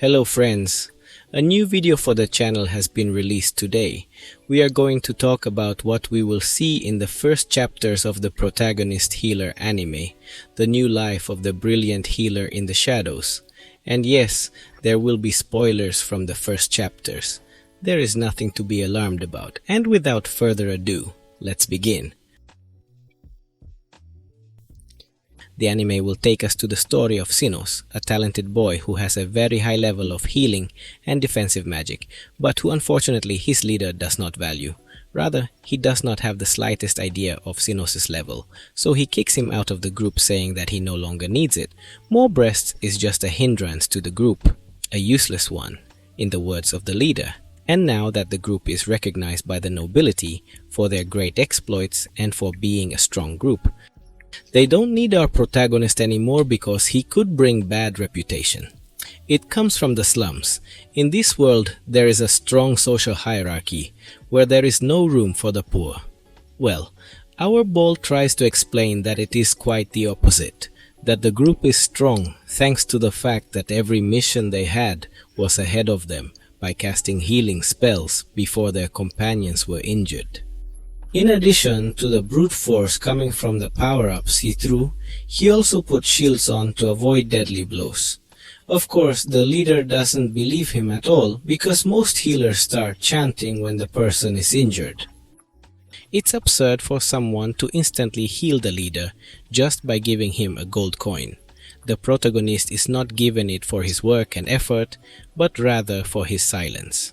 Hello friends, a new video for the channel has been released today. We are going to talk about what we will see in the first chapters of the Protagonist Healer anime, the new life of the brilliant healer in the shadows. And yes, there will be spoilers from the first chapters. There is nothing to be alarmed about, and without further ado, let's begin. The anime will take us to the story of Sinos, a talented boy who has a very high level of healing and defensive magic, but who unfortunately his leader does not value. Rather, he does not have the slightest idea of Sinos' level, so he kicks him out of the group saying that he no longer needs it. More breasts is just a hindrance to the group, a useless one, in the words of the leader. And now that the group is recognized by the nobility for their great exploits and for being a strong group, they don't need our protagonist anymore because he could bring bad reputation. It comes from the slums. In this world, there is a strong social hierarchy where there is no room for the poor. Well, our ball tries to explain that it is quite the opposite, that the group is strong thanks to the fact that every mission they had was ahead of them by casting healing spells before their companions were injured. In addition to the brute force coming from the power-ups he threw, he also put shields on to avoid deadly blows. Of course, the leader doesn't believe him at all because most healers start chanting when the person is injured. It's absurd for someone to instantly heal the leader just by giving him a gold coin. The protagonist is not given it for his work and effort, but rather for his silence.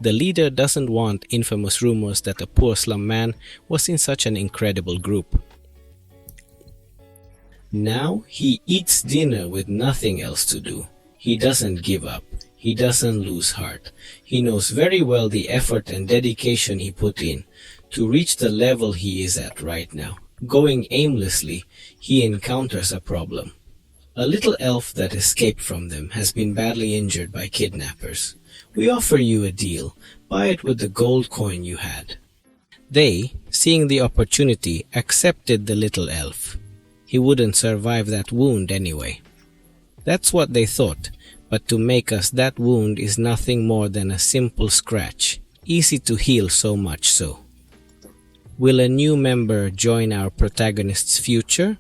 The leader doesn't want infamous rumors that a poor slum man was in such an incredible group. Now he eats dinner with nothing else to do. He doesn't give up. He doesn't lose heart. He knows very well the effort and dedication he put in to reach the level he is at right now. Going aimlessly, he encounters a problem. A little elf that escaped from them has been badly injured by kidnappers. We offer you a deal. Buy it with the gold coin you had. They, seeing the opportunity, accepted the little elf. He wouldn't survive that wound anyway. That's what they thought, but to make us that wound is nothing more than a simple scratch, easy to heal so much so. Will a new member join our protagonist's future?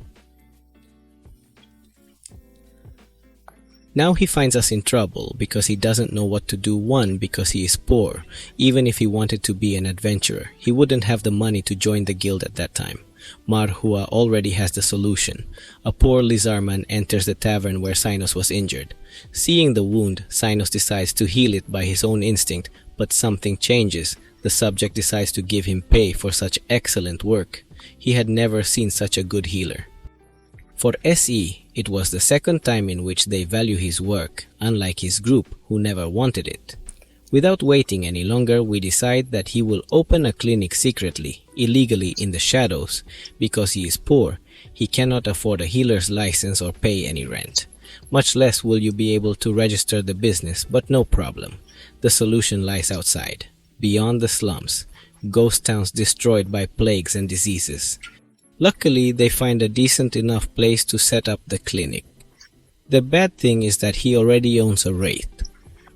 Now he finds us in trouble because he doesn't know what to do. One, because he is poor. Even if he wanted to be an adventurer, he wouldn't have the money to join the guild at that time. Marhua already has the solution. A poor lizardman enters the tavern where Sinos was injured. Seeing the wound, Sinos decides to heal it by his own instinct, but something changes. The subject decides to give him pay for such excellent work. He had never seen such a good healer. For SE, it was the second time in which they value his work, unlike his group who never wanted it. Without waiting any longer, we decide that he will open a clinic secretly, illegally in the shadows. Because he is poor, he cannot afford a healer's license or pay any rent. Much less will you be able to register the business, but no problem. The solution lies outside, beyond the slums, ghost towns destroyed by plagues and diseases. Luckily, they find a decent enough place to set up the clinic. The bad thing is that he already owns a wraith.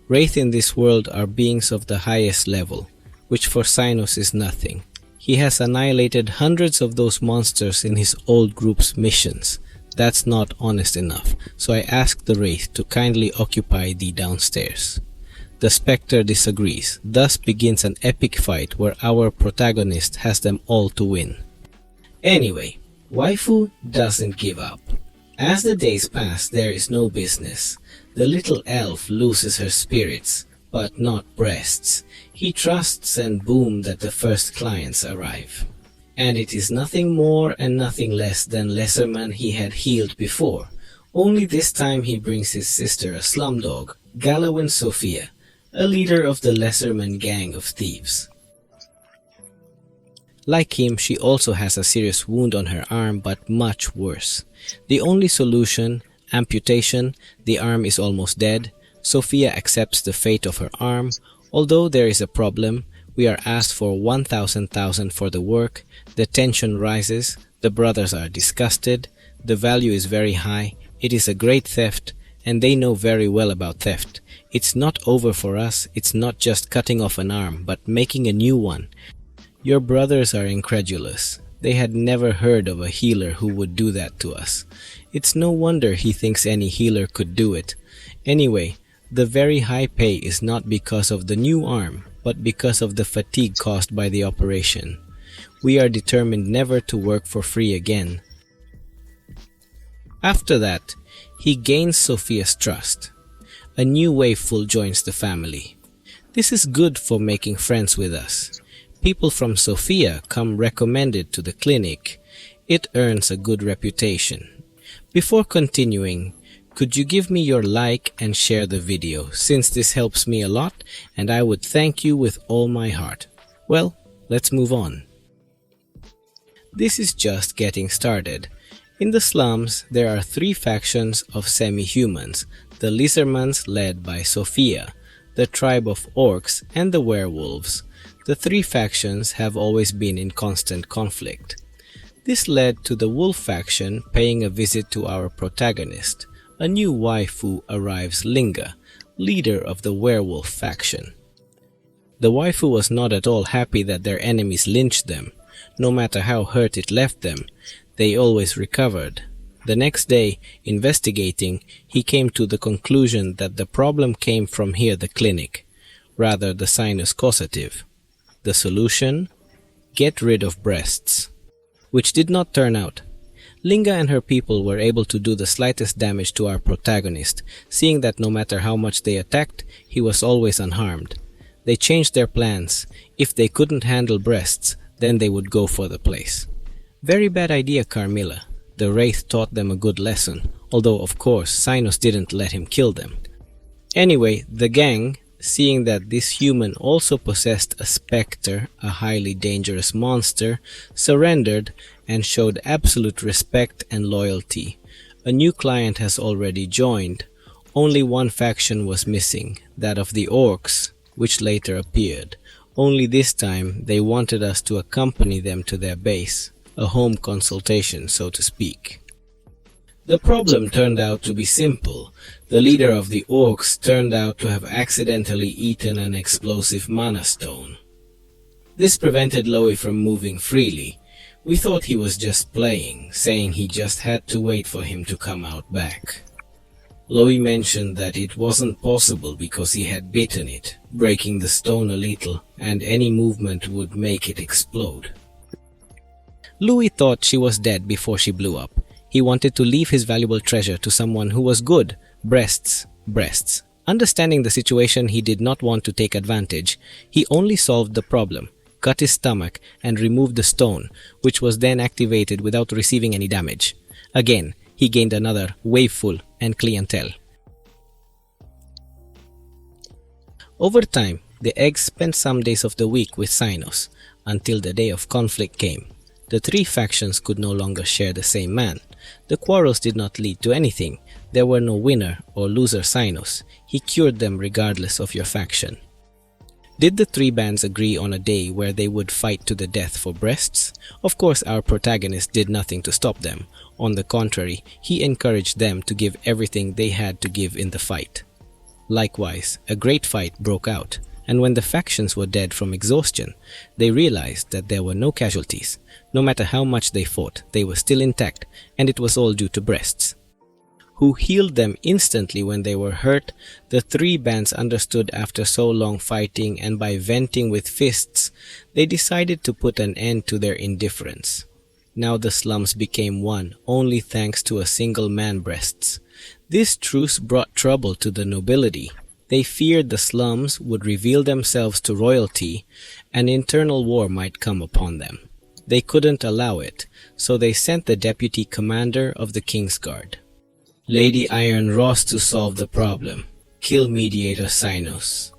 Wraith in this world are beings of the highest level, which for Sinos is nothing. He has annihilated hundreds of those monsters in his old group's missions. That's not honest enough, so I ask the wraith to kindly occupy the downstairs. The spectre disagrees. Thus begins an epic fight where our protagonist has them all to win. Anyway, waifu doesn't give up. As the days pass, there is no business. The little elf loses her spirits, but not breasts. He trusts and boom that the first clients arrive. And it is nothing more and nothing less than Lesserman he had healed before. Only this time he brings his sister a slumdog, Gallowin Sophia, a leader of the Lesserman gang of thieves. Like him, she also has a serious wound on her arm, but much worse. The only solution, amputation. The arm is almost dead. Sophia accepts the fate of her arm. Although there is a problem, we are asked for 1,000,000 for the work. The tension rises. The brothers are disgusted. The value is very high. It is a great theft, and they know very well about theft. It's not over for us. It's not just cutting off an arm, but making a new one. Your brothers are incredulous. They had never heard of a healer who would do that to us. It's no wonder he thinks any healer could do it. Anyway, the very high pay is not because of the new arm, but because of the fatigue caused by the operation. We are determined never to work for free again. After that, he gains Sophia's trust. A new waiful joins the family. This is good for making friends with us. People from Sophia come recommended to the clinic. It earns a good reputation. Before continuing, could you give me your like and share the video, since this helps me a lot and I would thank you with all my heart. Well, let's move on. This is just getting started. In the slums, there are three factions of semi-humans, the Lizardmans led by Sophia, the tribe of orcs, and the werewolves. The three factions have always been in constant conflict. This led to the wolf faction paying a visit to our protagonist. A new waifu arrives, Linga, leader of the werewolf faction. The waifu was not at all happy that their enemies lynched them. No matter how hurt it left them, they always recovered. The next day, investigating, he came to the conclusion that the problem came from here, the clinic, rather the sinus causative. The solution? Get rid of breasts. Which did not turn out. Linga and her people were able to do the slightest damage to our protagonist, seeing that no matter how much they attacked, he was always unharmed. They changed their plans. If they couldn't handle breasts, then they would go for the place. Very bad idea, Carmilla. The Wraith taught them a good lesson, although of course Sinus didn't let him kill them. Anyway, the gang, seeing that this human also possessed a specter, a highly dangerous monster, surrendered and showed absolute respect and loyalty. A new client has already joined. Only one faction was missing, that of the orcs, which later appeared. Only this time they wanted us to accompany them to their base, a home consultation, so to speak. The problem turned out to be simple. The leader of the orcs turned out to have accidentally eaten an explosive mana stone. This prevented Loey from moving freely. We thought he was just playing, saying he just had to wait for him to come out back. Loey mentioned that it wasn't possible because he had bitten it, breaking the stone a little, and any movement would make it explode. Louis thought she was dead before she blew up. He wanted to leave his valuable treasure to someone who was good. Breasts. Understanding the situation, he did not want to take advantage. He only solved the problem, cut his stomach, and removed the stone, which was then activated without receiving any damage. Again, he gained another waveful and clientele. Over time, the eggs spent some days of the week with Sinus, until the day of conflict came. The three factions could no longer share the same man. The quarrels did not lead to anything. There were no winner or loser Sinus. He cured them regardless of your faction. Did the three bands agree on a day where they would fight to the death for breasts? Of course, our protagonist did nothing to stop them. On the contrary, he encouraged them to give everything they had to give in the fight. Likewise, a great fight broke out, and when the factions were dead from exhaustion, they realized that there were no casualties. No matter how much they fought, they were still intact, and it was all due to breasts. Who healed them instantly when they were hurt, the three bands understood after so long fighting, and by venting with fists, they decided to put an end to their indifference. Now the slums became one, only thanks to a single man breasts. This truce brought trouble to the nobility. They feared the slums would reveal themselves to royalty, and internal war might come upon them. They couldn't allow it, so they sent the deputy commander of the King's Guard, Lady Iron Ross, to solve the problem. Kill mediator Sinus.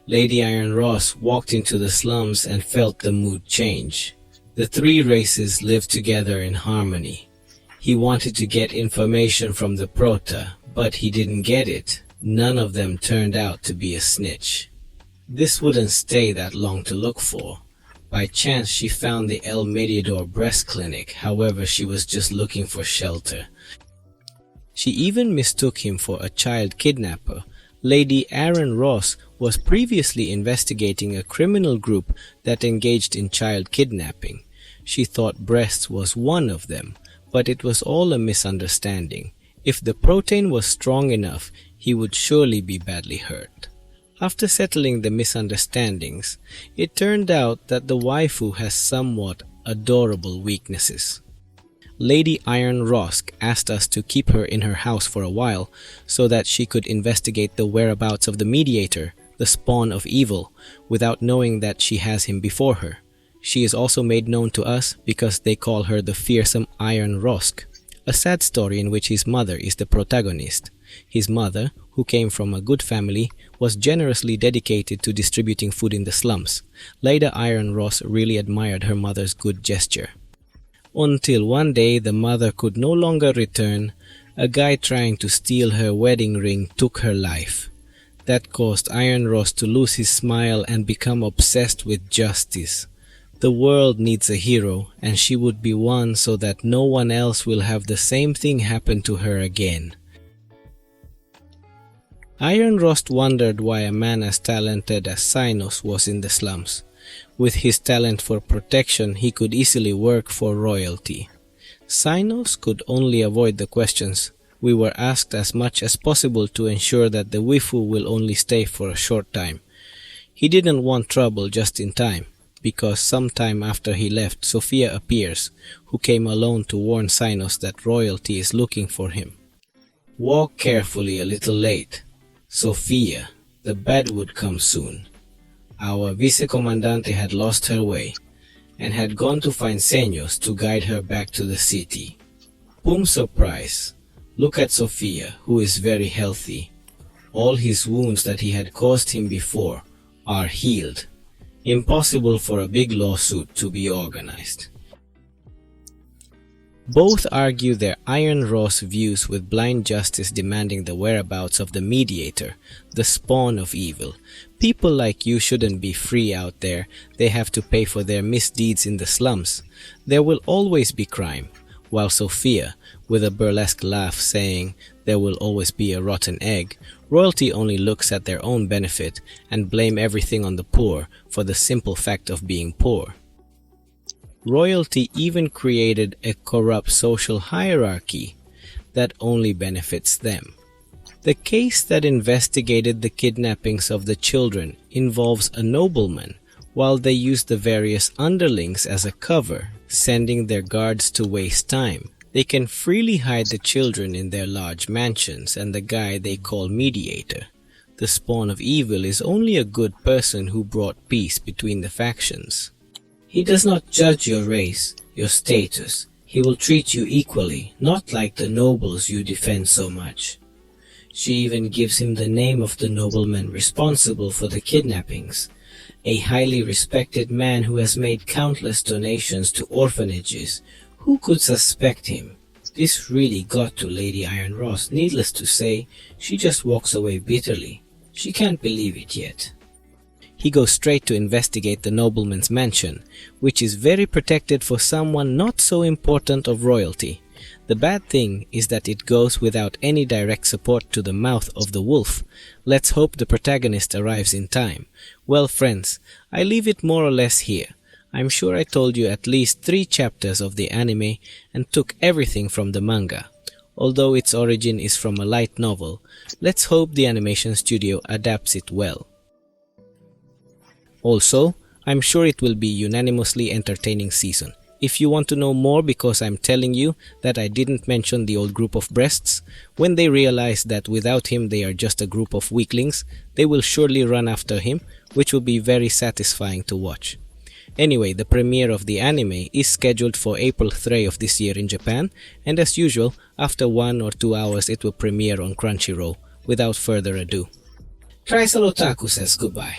Lady Iron Ross walked into the slums and felt the mood change. The three races lived together in harmony. He wanted to get information from the Prota, but he didn't get it. None of them turned out to be a snitch. This wouldn't stay that long to look for. By chance, she found the El Mediador breast clinic. However, she was just looking for shelter. She even mistook him for a child kidnapper, Lady Aaron Ross was previously investigating a criminal group that engaged in child kidnapping. She thought breasts was one of them, but it was all a misunderstanding. If the protein was strong enough, he would surely be badly hurt. After settling the misunderstandings, it turned out that the waifu has somewhat adorable weaknesses. Lady Iron Rosk asked us to keep her in her house for a while so that she could investigate the whereabouts of the mediator, the spawn of evil, without knowing that she has him before her. She is also made known to us because they call her the fearsome Iron Rosk, a sad story in which his mother is the protagonist. His mother, who came from a good family, was generously dedicated to distributing food in the slums. Lady Iron Ross really admired her mother's good gesture. Until one day the mother could no longer return, a guy trying to steal her wedding ring took her life. That caused Iron Ross to lose his smile and become obsessed with justice. The world needs a hero, and she would be one so that no one else will have the same thing happen to her again. Iron Rost wondered why a man as talented as Sinos was in the slums. With his talent for protection, he could easily work for royalty. Sinos could only avoid the questions. We were asked as much as possible to ensure that the waifu will only stay for a short time. He didn't want trouble just in time, because sometime after he left, Sophia appears, who came alone to warn Sinos that royalty is looking for him. Walk carefully a little late. Sophia, the bed would come soon. Our vice-commandante had lost her way, and had gone to find Seños to guide her back to the city. Boom surprise! Look at Sophia, who is very healthy. All his wounds that he had caused him before are healed. Impossible for a big lawsuit to be organized. Both argue their Iron Ross views with blind justice demanding the whereabouts of the mediator, the spawn of evil. People like you shouldn't be free out there. They have to pay for their misdeeds in the slums. There will always be crime. While Sophia, with a burlesque laugh saying, there will always be a rotten egg, royalty only looks at their own benefit and blame everything on the poor for the simple fact of being poor. Royalty even created a corrupt social hierarchy that only benefits them. The case that investigated the kidnappings of the children involves a nobleman, while they use the various underlings as a cover, sending their guards to waste time. They can freely hide the children in their large mansions and the guy they call mediator. The spawn of evil is only a good person who brought peace between the factions. He does not judge your race, your status. He will treat you equally, not like the nobles you defend so much. She even gives him the name of the nobleman responsible for the kidnappings, a highly respected man who has made countless donations to orphanages. Who could suspect him? This really got to Lady Iron Ross. Needless to say, she just walks away bitterly. She can't believe it yet. He goes straight to investigate the nobleman's mansion, which is very protected for someone not so important of royalty. The bad thing is that it goes without any direct support to the mouth of the wolf. Let's hope the protagonist arrives in time. Well, friends, I leave it more or less here. I'm sure I told you at least 3 chapters of the anime and took everything from the manga. Although its origin is from a light novel, let's hope the animation studio adapts it well. Also, I'm sure it will be unanimously entertaining season. If you want to know more because I'm telling you that I didn't mention the old group of breasts, when they realize that without him they are just a group of weaklings, they will surely run after him, which will be very satisfying to watch. Anyway, the premiere of the anime is scheduled for April 3 of this year in Japan, and as usual, after 1 or 2 hours it will premiere on Crunchyroll. Without further ado, Trisal Otaku says goodbye.